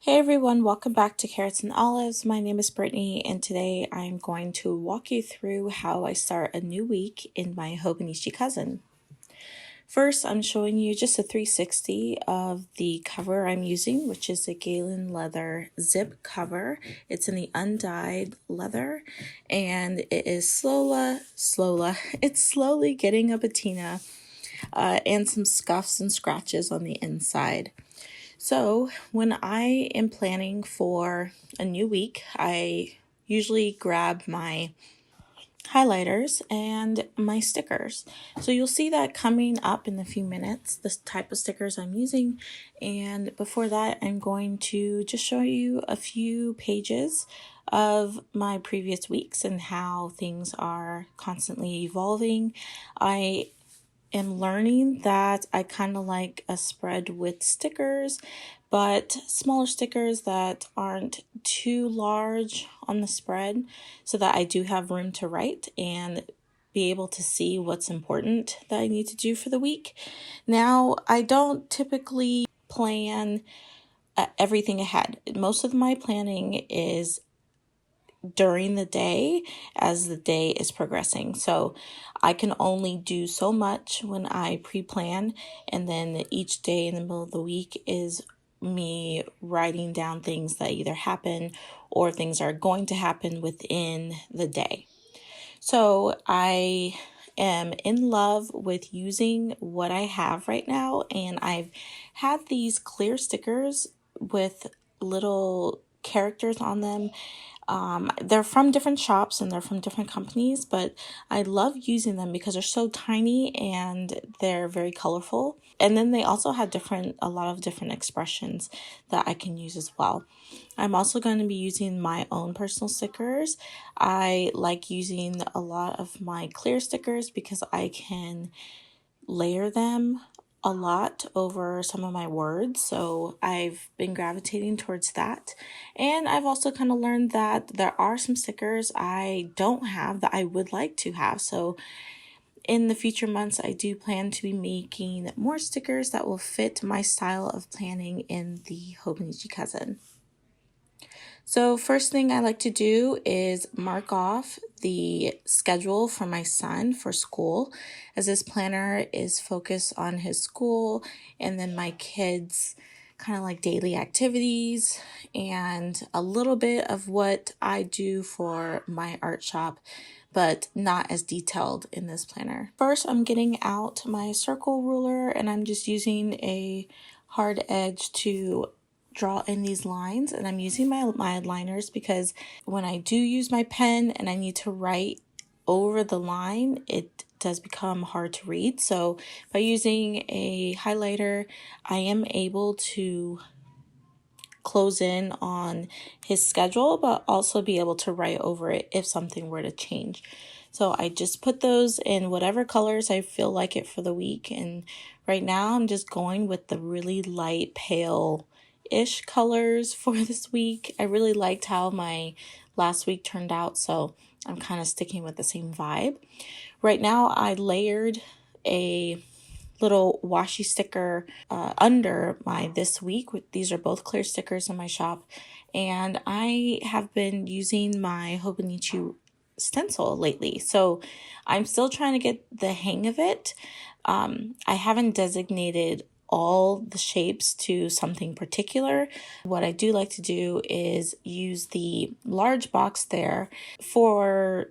Hey everyone, welcome back to Carrots and Olives. My name is Brittany, and today I'm going to walk you through how I start a new week in my Hobonichi Cousin. First, I'm showing you just a 360 of the cover I'm using, which is a Galen leather zip cover. It's in the undyed leather, and it is it's slowly getting a patina and some scuffs and scratches on the inside. So when I am planning for a new week, I usually grab my highlighters and my stickers. So you'll see that coming up in a few minutes, the type of stickers I'm using. And before that, I'm going to just show you a few pages of my previous weeks and how things are constantly evolving. I am learning that I kind of like a spread with stickers, but smaller stickers that aren't too large on the spread so that I do have room to write and be able to see what's important that I need to do for the week. Now, I don't typically plan everything ahead. Most of my planning is during the day as the day is progressing. So I can only do so much when I pre-plan, and then each day in the middle of the week is me writing down things that either happen or things are going to happen within the day. So I am in love with using what I have right now, and I've had these clear stickers with little characters on them. They're from different shops and they're from different companies, but I love using them because they're so tiny and they're very colorful. And then they also have a lot of different expressions that I can use as well. I'm also going to be using my own personal stickers. I like using a lot of my clear stickers because I can layer them a lot over some of my words, so I've been gravitating towards that. And I've also kind of learned that there are some stickers I don't have that I would like to have. So in the future months, I do plan to be making more stickers that will fit my style of planning in the Hobonichi Cousin. So first thing I like to do is mark off the schedule for my son for school, as this planner is focused on his school and then my kids' kind of like daily activities and a little bit of what I do for my art shop, but not as detailed in this planner. First, I'm getting out my circle ruler and I'm just using a hard edge to draw in these lines, and I'm using my Mildliners because when I do use my pen and I need to write over the line, it does become hard to read. So by using a highlighter, I am able to close in on his schedule, but also be able to write over it if something were to change. So I just put those in whatever colors I feel like it for the week. And right now I'm just going with the really light pale-ish colors for this week. I really liked how my last week turned out, so I'm kind of sticking with the same vibe. Right now I layered a little washi sticker under my this week. These are both clear stickers in my shop, and I have been using my Hobonichi Stencil lately, so I'm still trying to get the hang of it. I haven't designated all the shapes to something particular. What I do like to do is use the large box there for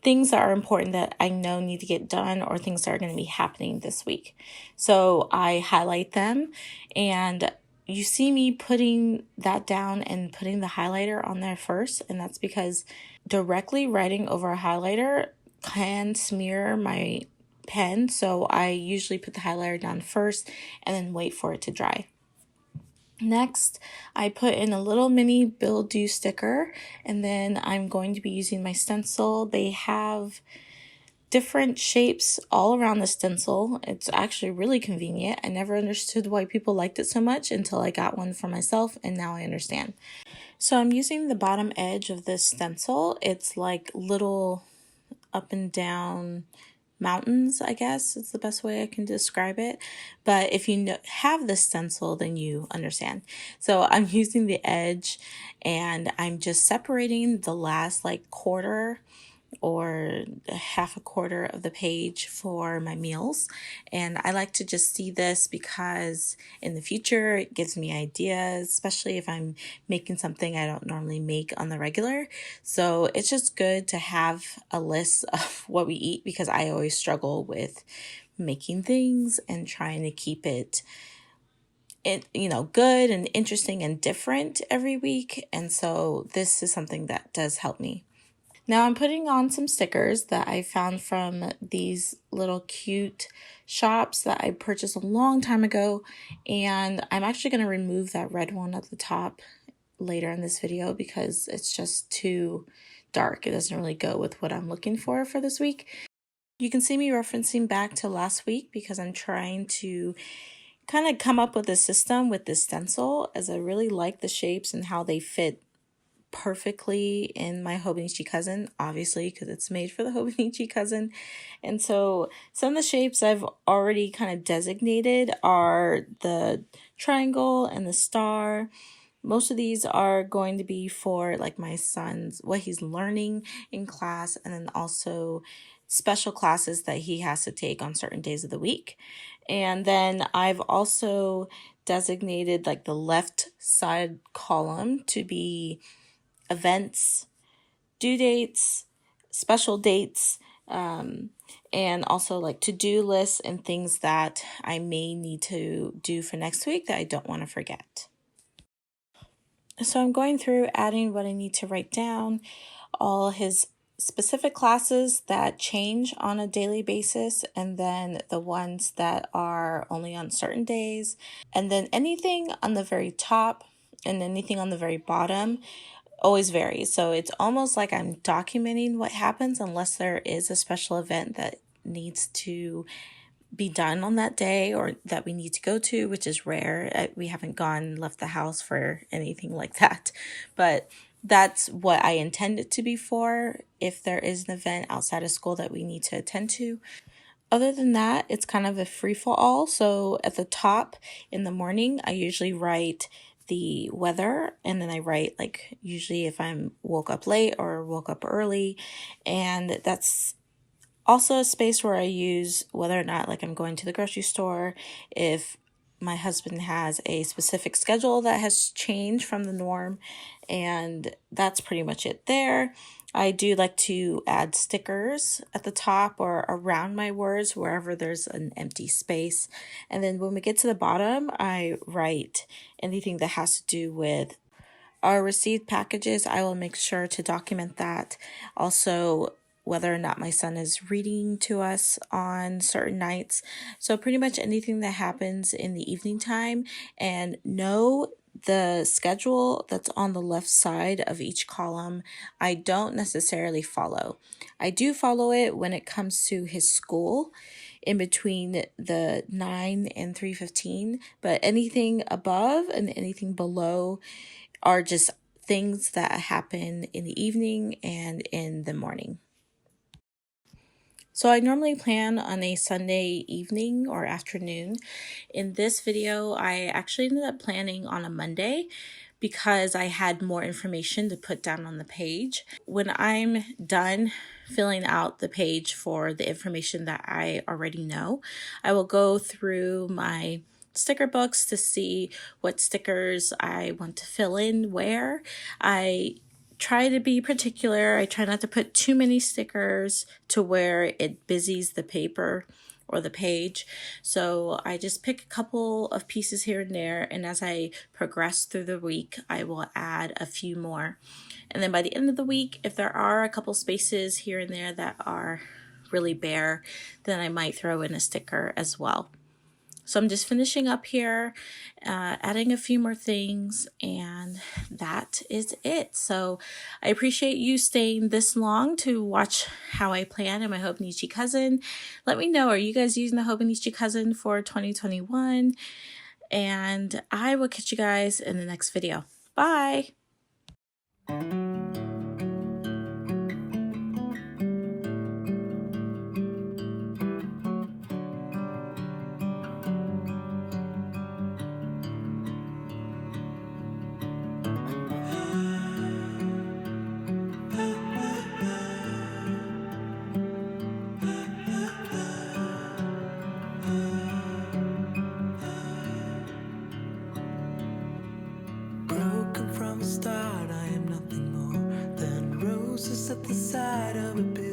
things that are important that I know need to get done or things that are going to be happening this week. So I highlight them, and you see me putting that down and putting the highlighter on there first, and that's because directly writing over a highlighter can smear my pen, so I usually put the highlighter down first and then wait for it to dry. Next, I put in a little mini Bill Do sticker, and then I'm going to be using my stencil. They have different shapes all around the stencil. It's actually really convenient. I never understood why people liked it so much until I got one for myself, and now I understand. So I'm using the bottom edge of this stencil. It's like little up and down mountains, I guess is the best way I can describe it. But if you have the stencil, then you understand. So I'm using the edge and I'm just separating the last like quarter or half a quarter of the page for my meals. And I like to just see this because in the future it gives me ideas, especially if I'm making something I don't normally make on the regular. So it's just good to have a list of what we eat because I always struggle with making things and trying to keep it good and interesting and different every week. And so this is something that does help me. Now I'm putting on some stickers that I found from these little cute shops that I purchased a long time ago. And I'm actually going to remove that red one at the top later in this video because it's just too dark. It doesn't really go with what I'm looking for this week. You can see me referencing back to last week because I'm trying to kind of come up with a system with this stencil, as I really like the shapes and how they fit perfectly in my Hobonichi Cousin, obviously because it's made for the Hobonichi Cousin. And so some of the shapes I've already kind of designated are the triangle and the star. Most of these are going to be for like my son's, what he's learning in class, and then also special classes that he has to take on certain days of the week. And then I've also designated like the left side column to be events, due dates, special dates, and also like to-do lists and things that I may need to do for next week that I don't want to forget. So I'm going through adding what I need to write down, all his specific classes that change on a daily basis, and then the ones that are only on certain days, and then anything on the very top and anything on the very bottom always varies. So it's almost like I'm documenting what happens unless there is a special event that needs to be done on that day or that we need to go to, which is rare. We haven't left the house for anything like that. But that's what I intend it to be for if there is an event outside of school that we need to attend to. Other than that, it's kind of a free-for-all. So at the top in the morning, I usually write the weather, and then I write like usually if I'm woke up late or woke up early, and that's also a space where I use whether or not like I'm going to the grocery store, if my husband has a specific schedule that has changed from the norm, and that's pretty much it there. I do like to add stickers at the top or around my words wherever there's an empty space. And then when we get to the bottom, I write anything that has to do with our received packages. I will make sure to document that. Also, whether or not my son is reading to us on certain nights. So pretty much anything that happens in the evening time, and know the schedule that's on the left side of each column, I don't necessarily follow. I do follow it when it comes to his school in between the 9 and 3:15, but anything above and anything below are just things that happen in the evening and in the morning. So I normally plan on a Sunday evening or afternoon. In this video, I actually ended up planning on a Monday because I had more information to put down on the page. When I'm done filling out the page for the information that I already know, I will go through my sticker books to see what stickers I want to fill in where. I try to be particular. I try not to put too many stickers to where it busies the paper or the page. So I just pick a couple of pieces here and there, and as I progress through the week, I will add a few more. And then by the end of the week, if there are a couple spaces here and there that are really bare, then I might throw in a sticker as well. So I'm just finishing up here, adding a few more things, and that is it. So I appreciate you staying this long to watch how I plan in my Hobonichi Cousin. Let me know, are you guys using the Hobonichi Cousin for 2021? And I will catch you guys in the next video. Bye! Thank you. up the side of a building.